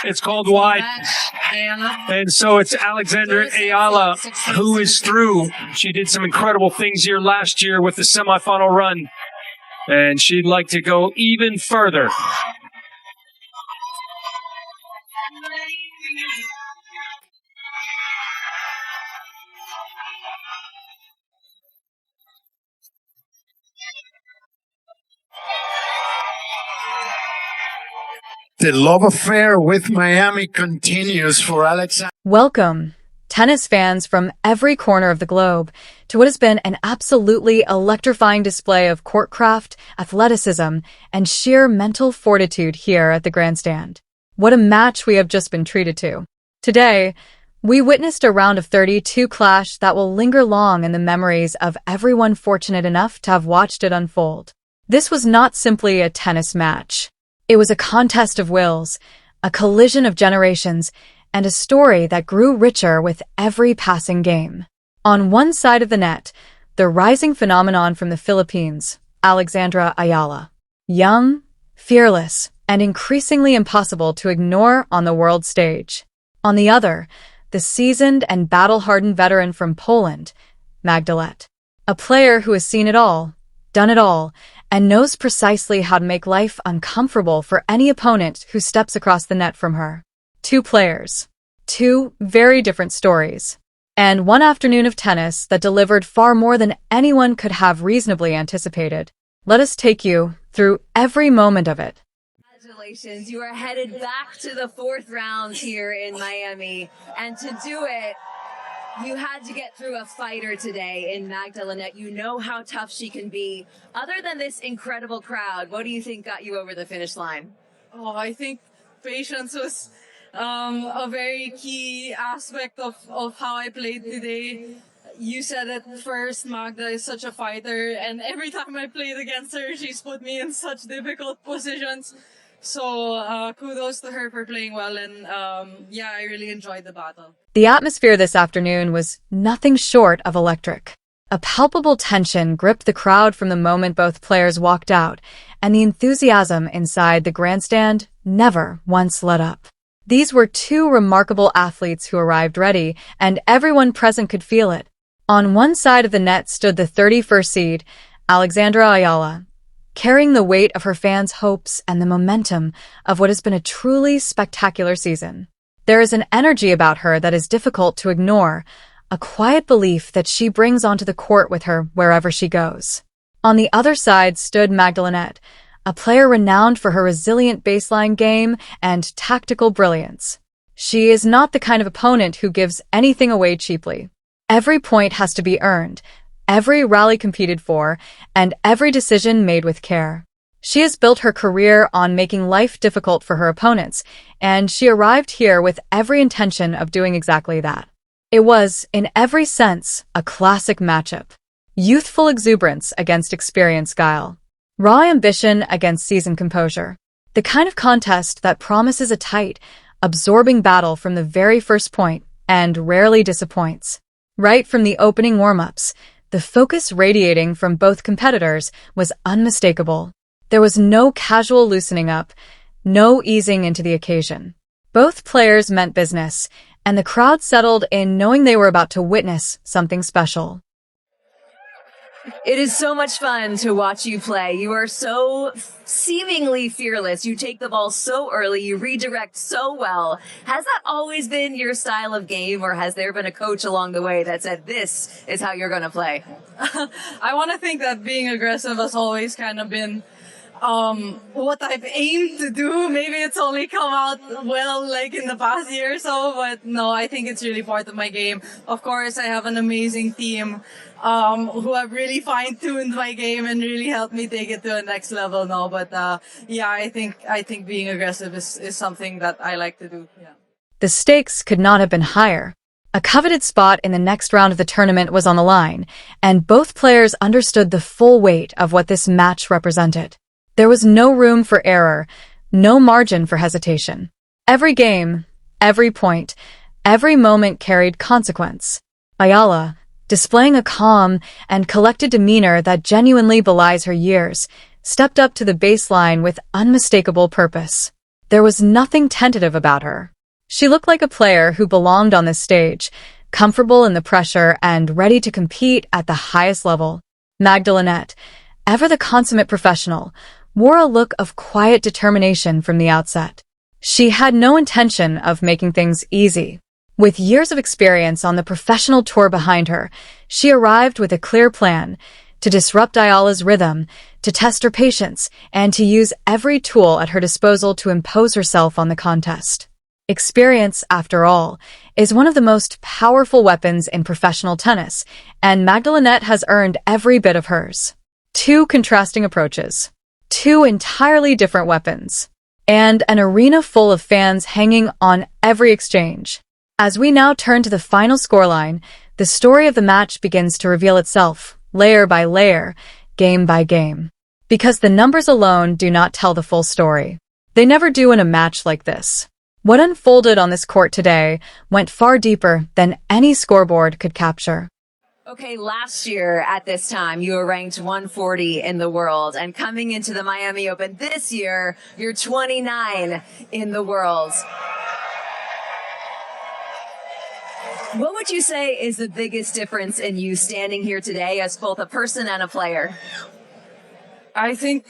It's called wide. And so it's Alexandra Eala who is through. She did some incredible things here last year with the semifinal run, and she'd like to go even further. The love affair with Miami continues for Alexandra. Welcome, tennis fans from every corner of the globe, to what has been an absolutely electrifying display of courtcraft, athleticism, and sheer mental fortitude here at the grandstand. What a match we have just been treated to. Today, we witnessed a round of 32 clash that will linger long in the memories of everyone fortunate enough to have watched it unfold. This was not simply a tennis match. It was a contest of wills, a collision of generations, and a story that grew richer with every passing game. On one side of the net, the rising phenomenon from the Philippines, Alexandra Eala. Young, fearless, and increasingly impossible to ignore on the world stage. On the other, the seasoned and battle-hardened veteran from Poland, Magda Linette. A player who has seen it all, done it all, and knows precisely how to make life uncomfortable for any opponent who steps across the net from her. Two players. Two very different stories. And one afternoon of tennis that delivered far more than anyone could have reasonably anticipated. Let us take you through every moment of it. Congratulations, you are headed back to the fourth round here in Miami. And to do it, you had to get through a fighter today in Magda Linette. You know how tough she can be. Other than this incredible crowd, what do you think got you over the finish line? Oh, I think patience was a very key aspect of how I played today. You said it first, Magda is such a fighter, and every time I played against her, she's put me in such difficult positions. So kudos to her for playing well, and yeah, I really enjoyed the battle. The atmosphere this afternoon was nothing short of electric. A palpable tension gripped the crowd from the moment both players walked out, and the enthusiasm inside the grandstand never once let up. These were two remarkable athletes who arrived ready, and everyone present could feel it. On one side of the net stood the 31st seed, Alexandra Eala, carrying the weight of her fans' hopes and the momentum of what has been a truly spectacular season. There is an energy about her that is difficult to ignore, a quiet belief that she brings onto the court with her wherever she goes. On the other side stood Magda Linette, a player renowned for her resilient baseline game and tactical brilliance. She is not the kind of opponent who gives anything away cheaply. Every point has to be earned, every rally competed for, and every decision made with care. She has built her career on making life difficult for her opponents, and she arrived here with every intention of doing exactly that. It was, in every sense, a classic matchup. Youthful exuberance against experienced guile. Raw ambition against seasoned composure. The kind of contest that promises a tight, absorbing battle from the very first point and rarely disappoints. Right from the opening warm-ups, the focus radiating from both competitors was unmistakable. There was no casual loosening up, no easing into the occasion. Both players meant business, and the crowd settled in knowing they were about to witness something special. It is so much fun to watch you play. You are so seemingly fearless. You take the ball so early. You redirect so well. Has that always been your style of game, or has there been a coach along the way that said, this is how you're going to play? I want to think that being aggressive has always kind of been what I've aimed to do. Maybe it's only come out well like in the past year or so, but no, I think it's really part of my game. Of course, I have an amazing team who have really fine-tuned my game and really helped me take it to the next level now. But yeah, I think being aggressive is something that I like to do. Yeah. The stakes could not have been higher. A coveted spot in the next round of the tournament was on the line, and both players understood the full weight of what this match represented. There was no room for error, no margin for hesitation. Every game, every point, every moment carried consequence. Eala, displaying a calm and collected demeanor that genuinely belies her years, stepped up to the baseline with unmistakable purpose. There was nothing tentative about her. She looked like a player who belonged on this stage, comfortable in the pressure and ready to compete at the highest level. Magda Linette, ever the consummate professional, wore a look of quiet determination from the outset. She had no intention of making things easy. With years of experience on the professional tour behind her, she arrived with a clear plan to disrupt Eala's rhythm, to test her patience, and to use every tool at her disposal to impose herself on the contest. Experience, after all, is one of the most powerful weapons in professional tennis, and Magda Linette has earned every bit of hers. Two contrasting approaches. Two entirely different weapons. And an arena full of fans hanging on every exchange. As we now turn to the final scoreline, the story of the match begins to reveal itself, layer by layer, game by game. Because the numbers alone do not tell the full story. They never do in a match like this. What unfolded on this court today went far deeper than any scoreboard could capture. Okay, last year at this time, you were ranked 140 in the world, and coming into the Miami Open this year, you're 29 in the world. What would you say is the biggest difference in you standing here today as both a person and a player? I think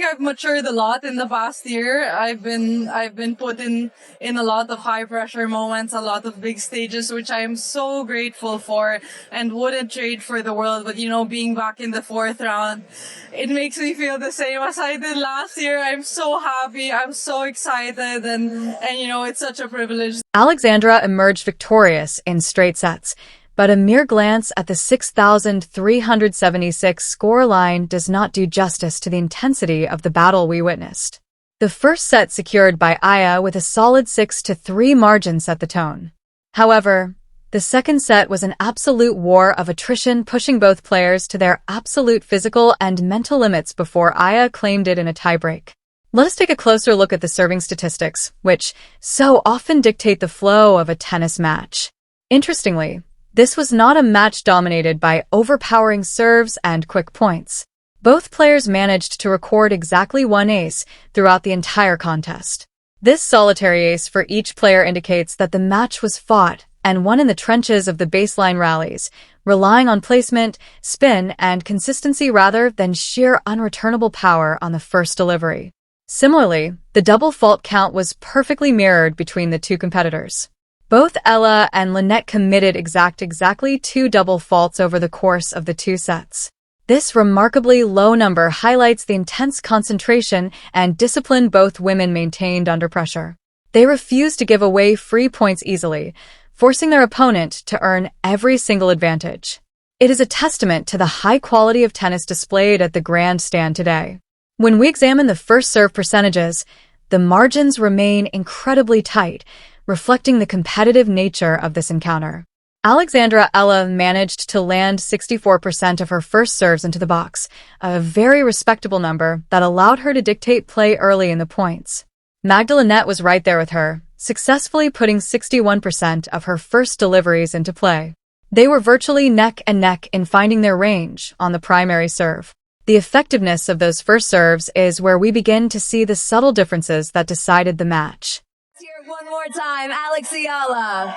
I've matured a lot in the past year. I've been put in a lot of high pressure moments, a lot of big stages, which I am so grateful for and wouldn't trade for the world. But being back in the fourth round, it makes me feel the same as I did last year. I'm so happy. I'm so excited, and it's such a privilege. Alexandra emerged victorious in straight sets. But a mere glance at the 6,376 scoreline does not do justice to the intensity of the battle we witnessed. The first set secured by Eala with a solid 6-3 margin set the tone. However, the second set was an absolute war of attrition, pushing both players to their absolute physical and mental limits before Eala claimed it in a tiebreak. Let us take a closer look at the serving statistics, which so often dictate the flow of a tennis match. Interestingly, this was not a match dominated by overpowering serves and quick points. Both players managed to record exactly one ace throughout the entire contest. This solitary ace for each player indicates that the match was fought and won in the trenches of the baseline rallies, relying on placement, spin, and consistency rather than sheer unreturnable power on the first delivery. Similarly, the double fault count was perfectly mirrored between the two competitors. Both Eala and Linette committed exactly 2 double faults over the course of the 2 sets. This remarkably low number highlights the intense concentration and discipline both women maintained under pressure. They refused to give away free points easily, forcing their opponent to earn every single advantage. It is a testament to the high quality of tennis displayed at the grandstand today. When we examine the first serve percentages, the margins remain incredibly tight, reflecting the competitive nature of this encounter. Alexandra Eala managed to land 64% of her first serves into the box, a very respectable number that allowed her to dictate play early in the points. Magda Linette was right there with her, successfully putting 61% of her first deliveries into play. They were virtually neck and neck in finding their range on the primary serve. The effectiveness of those first serves is where we begin to see the subtle differences that decided the match. Here one more time, Alex Eala.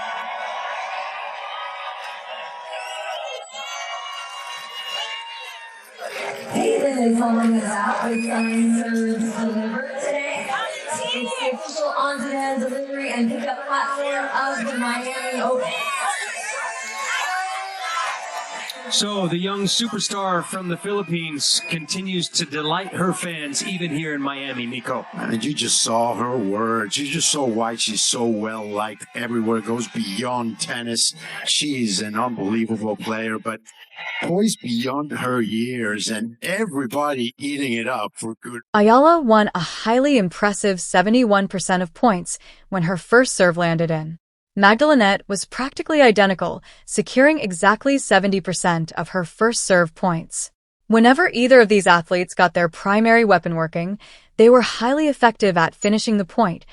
Caitlin following us out with 9 serves delivered today. It's the official on-demand delivery and pickup platform of the Miami Open. So the young superstar from the Philippines continues to delight her fans even here in Miami, Nico. And you just saw her words. You just saw why she's so well liked everywhere. Goes beyond tennis. She's an unbelievable player, but poised beyond her years, and everybody eating it up for good. Eala won a highly impressive 71% of points when her first serve landed in. Magda Linette was practically identical, securing exactly 70% of her first serve points. Whenever either of these athletes got their primary weapon working, they were highly effective at finishing the point,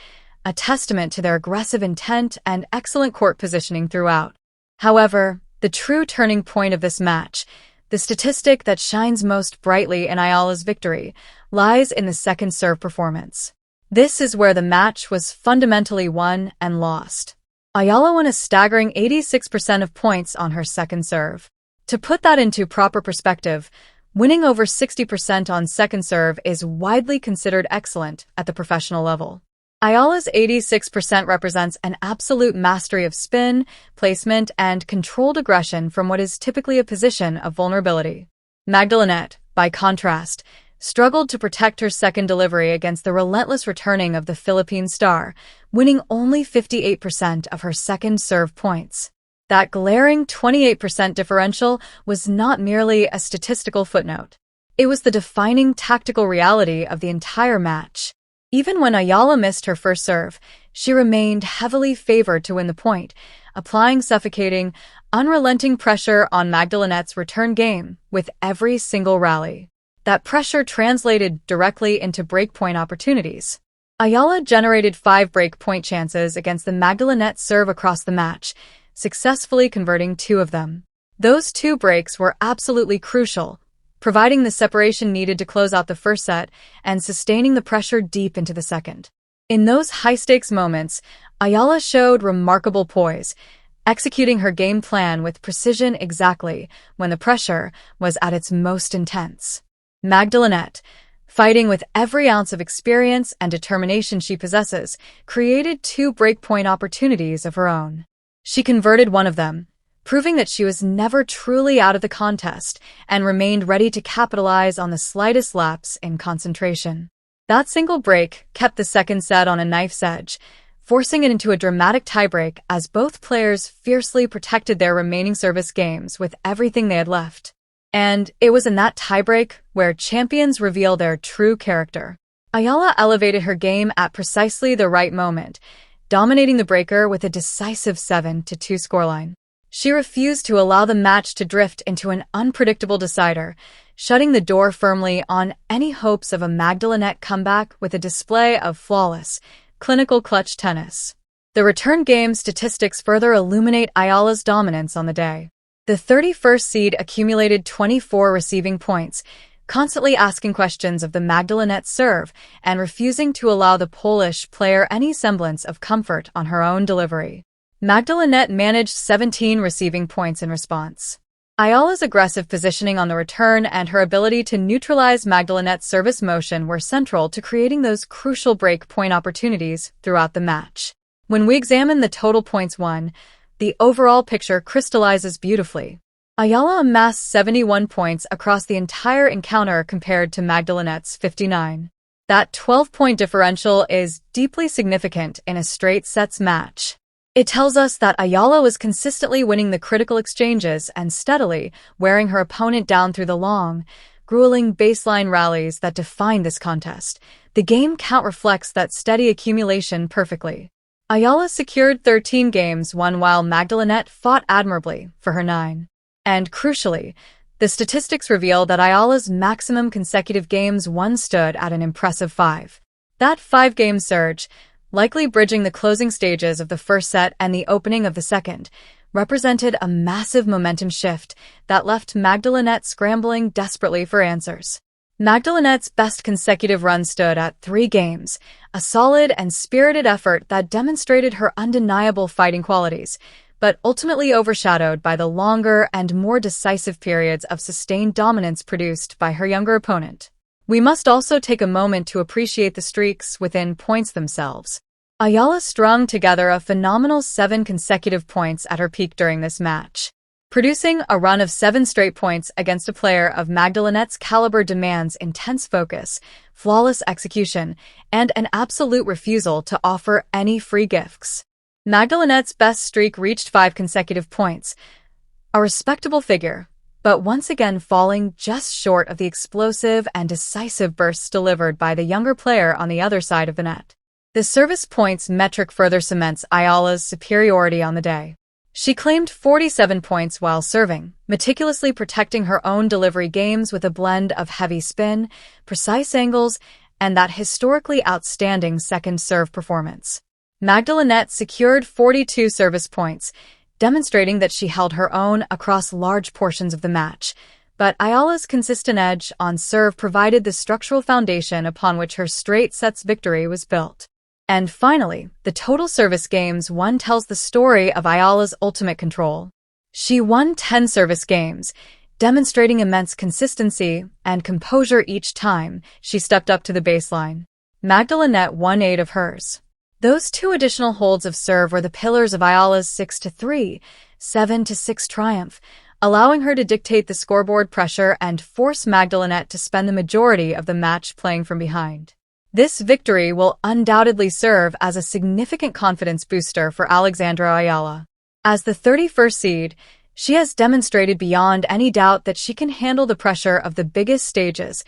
a testament to their aggressive intent and excellent court positioning throughout. However, the true turning point of this match, the statistic that shines most brightly in Eala's victory, lies in the second serve performance. This is where the match was fundamentally won and lost. Eala won a staggering 86% of points on her second serve. To put that into proper perspective, winning over 60% on second serve is widely considered excellent at the professional level. Eala's 86% represents an absolute mastery of spin, placement, and controlled aggression from what is typically a position of vulnerability. Magda Linette, by contrast, struggled to protect her second delivery against the relentless returning of the Philippine star, winning only 58% of her second serve points. That glaring 28% differential was not merely a statistical footnote. It was the defining tactical reality of the entire match. Even when Eala missed her first serve, she remained heavily favored to win the point, applying suffocating, unrelenting pressure on Magda Linette's return game with every single rally. That pressure translated directly into breakpoint opportunities. Eala generated 5 breakpoint chances against the Magda Linette serve across the match, successfully converting 2 of them. Those 2 breaks were absolutely crucial, providing the separation needed to close out the first set and sustaining the pressure deep into the second. In those high-stakes moments, Eala showed remarkable poise, executing her game plan with precision exactly when the pressure was at its most intense. Magda Linette, fighting with every ounce of experience and determination she possesses, created 2 breakpoint opportunities of her own. She converted one of them, proving that she was never truly out of the contest and remained ready to capitalize on the slightest lapse in concentration. That single break kept the second set on a knife's edge, forcing it into a dramatic tiebreak as both players fiercely protected their remaining service games with everything they had left. And it was in that tiebreak where champions reveal their true character. Eala elevated her game at precisely the right moment, dominating the breaker with a decisive 7-2 scoreline. She refused to allow the match to drift into an unpredictable decider, shutting the door firmly on any hopes of a Magda Linette comeback with a display of flawless, clinical clutch tennis. The return game statistics further illuminate Eala's dominance on the day. The 31st seed accumulated 24 receiving points, constantly asking questions of the Magda Linette serve and refusing to allow the Polish player any semblance of comfort on her own delivery. Magda Linette managed 17 receiving points in response. Eala's aggressive positioning on the return and her ability to neutralize Magda Linette's service motion were central to creating those crucial break point opportunities throughout the match. When we examine the total points won, the overall picture crystallizes beautifully. Eala amassed 71 points across the entire encounter compared to Magda Linette's 59. That 12-point differential is deeply significant in a straight sets match. It tells us that Eala was consistently winning the critical exchanges and steadily wearing her opponent down through the long, grueling baseline rallies that defined this contest. The game count reflects that steady accumulation perfectly. Eala secured 13 games won while Magda Linette fought admirably for her 9. And crucially, the statistics reveal that Eala's maximum consecutive games won stood at an impressive 5. That 5-game surge, likely bridging the closing stages of the first set and the opening of the second, represented a massive momentum shift that left Magda Linette scrambling desperately for answers. Magda Linette's best consecutive run stood at 3 games, a solid and spirited effort that demonstrated her undeniable fighting qualities, but ultimately overshadowed by the longer and more decisive periods of sustained dominance produced by her younger opponent. We must also take a moment to appreciate the streaks within points themselves. Eala strung together a phenomenal 7 consecutive points at her peak during this match. Producing a run of 7 straight points against a player of Magda Linette's caliber demands intense focus, flawless execution, and an absolute refusal to offer any free gifts. Magda Linette's best streak reached 5 consecutive points, a respectable figure, but once again falling just short of the explosive and decisive bursts delivered by the younger player on the other side of the net. The service points metric further cements Eala's superiority on the day. She claimed 47 points while serving, meticulously protecting her own delivery games with a blend of heavy spin, precise angles, and that historically outstanding second serve performance. Magda Linette secured 42 service points, demonstrating that she held her own across large portions of the match, But Ayala's consistent edge on serve provided the structural foundation upon which her straight sets victory was built. And finally, the total service games won tells the story of Ayala's ultimate control. She won 10 service games, demonstrating immense consistency and composure each time she stepped up to the baseline. Magda Linette won 8 of hers. Those 2 additional holds of serve were the pillars of Ayala's 6-3, 7-6 triumph, allowing her to dictate the scoreboard pressure and force Magda Linette to spend the majority of the match playing from behind. This victory will undoubtedly serve as a significant confidence booster for Alexandra Eala. As the 31st seed, she has demonstrated beyond any doubt that she can handle the pressure of the biggest stages,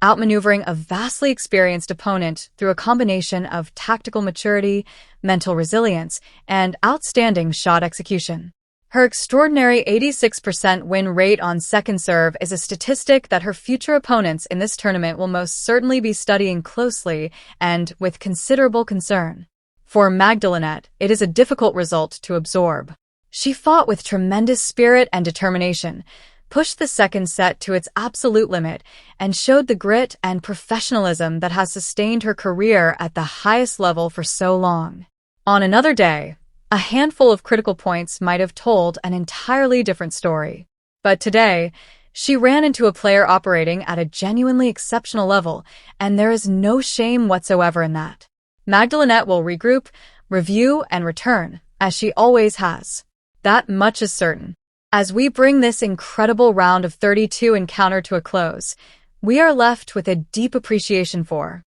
outmaneuvering a vastly experienced opponent through a combination of tactical maturity, mental resilience, and outstanding shot execution. Her extraordinary 86% win rate on second serve is a statistic that her future opponents in this tournament will most certainly be studying closely and with considerable concern. For Magda Linette, it is a difficult result to absorb. She fought with tremendous spirit and determination, pushed the second set to its absolute limit, and showed the grit and professionalism that has sustained her career at the highest level for so long. On another day, a handful of critical points might have told an entirely different story. But today, she ran into a player operating at a genuinely exceptional level, and there is no shame whatsoever in that. Magda Linette will regroup, review, and return, as she always has. That much is certain. As we bring this incredible round of 32 encounter to a close, we are left with a deep appreciation for